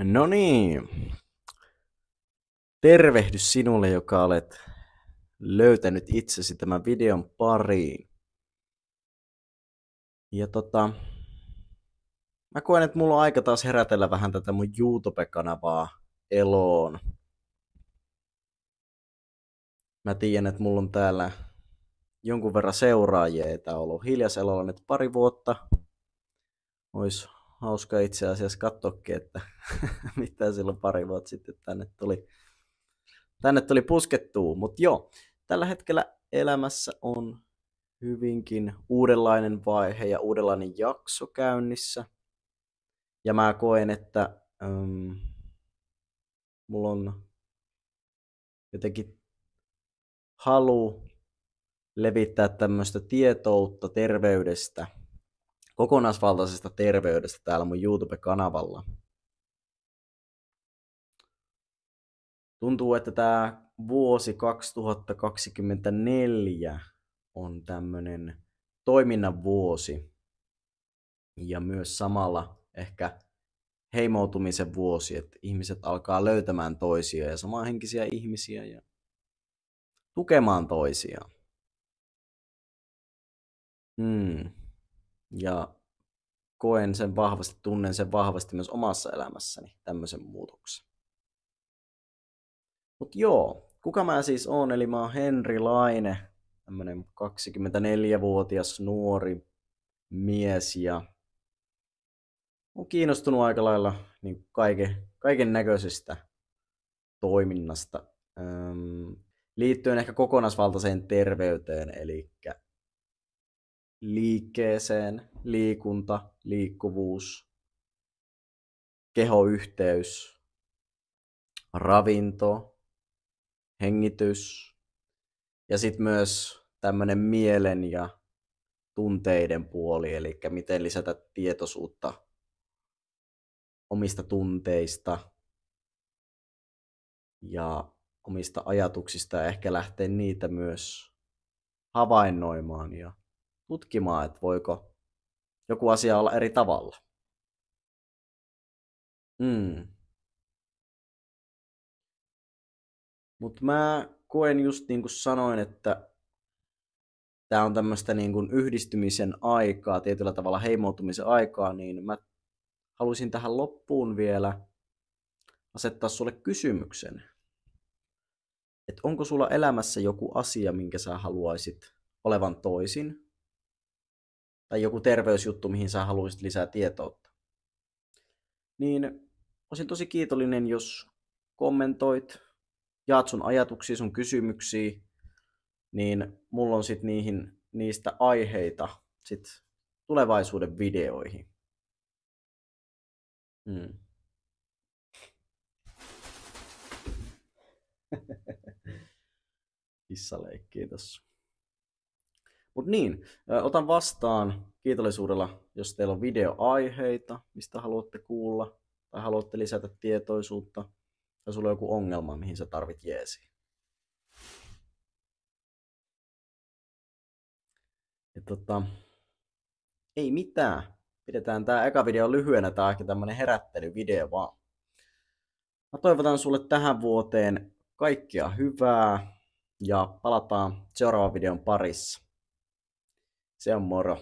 No niin, tervehdys sinulle, joka olet löytänyt itsesi tämän videon pariin. Ja mä koen, että mulla on aika taas herätellä vähän tätä mun YouTube-kanavaa eloon. Mä tiedän, että mulla on täällä jonkun verran seuraajia, tää on ollut hiljaiselolla nyt pari vuotta. Ois hauska itse asiassa katsoakin, että mitä silloin pari vuotta sitten tänne tuli puskettua. Mut joo, tällä hetkellä elämässä on hyvinkin uudenlainen vaihe ja uudenlainen jakso käynnissä. Ja mä koen, että mulla on jotenkin halu levittää tämmöistä tietoutta terveydestä, kokonaisvaltaisesta terveydestä täällä mun YouTube-kanavalla. Tuntuu, että tää vuosi 2024 on tämmönen toiminnan vuosi ja myös samalla ehkä heimoutumisen vuosi, että ihmiset alkaa löytämään toisia ja samanhenkisiä ihmisiä ja tukemaan toisiaan. Ja koen sen vahvasti, tunnen sen vahvasti myös omassa elämässäni, tämmöisen muutoksen. Mut joo, kuka mä siis oon? Eli mä oon Henri Laine, tämmönen 24-vuotias nuori mies ja on kiinnostunut aika lailla niin kaiken näköisestä toiminnasta liittyen ehkä kokonaisvaltaiseen terveyteen, eli liikkeeseen, liikunta, liikkuvuus, kehoyhteys, ravinto, hengitys ja sitten myös tämmöinen mielen ja tunteiden puoli, eli miten lisätä tietoisuutta omista tunteista ja omista ajatuksista ja ehkä lähteä niitä myös havainnoimaan ja tutkimaan, että voiko joku asia olla eri tavalla. Mutta mä koen just niin kuin sanoin, että tää on tämmöistä niin kuin yhdistymisen aikaa, tietyllä tavalla heimoutumisen aikaa, niin mä haluaisin tähän loppuun vielä asettaa sulle kysymyksen. Että onko sulla elämässä joku asia, minkä sä haluaisit olevan toisin? Tai joku terveysjuttu, mihin sä haluaisit lisää tietoutta? Niin olisin tosi kiitollinen, jos kommentoit, jaat sun ajatuksia, sun kysymyksiä, niin mulla on sit niistä aiheita sit tulevaisuuden videoihin. Kissaleikkiä tossa. Mut niin, otan vastaan kiitollisuudella, jos teillä on videoaiheita, mistä haluatte kuulla, tai haluatte lisätä tietoisuutta, tai sulla on joku ongelma, mihin sä tarvit jeesiä. Ja ei mitään. Pidetään tää eka video lyhyenä, tää on ehkä tämmönen herättelyvideo vaan. Mä toivotan sulle tähän vuoteen kaikkea hyvää ja palataan seuraavan videon parissa. Se on moro.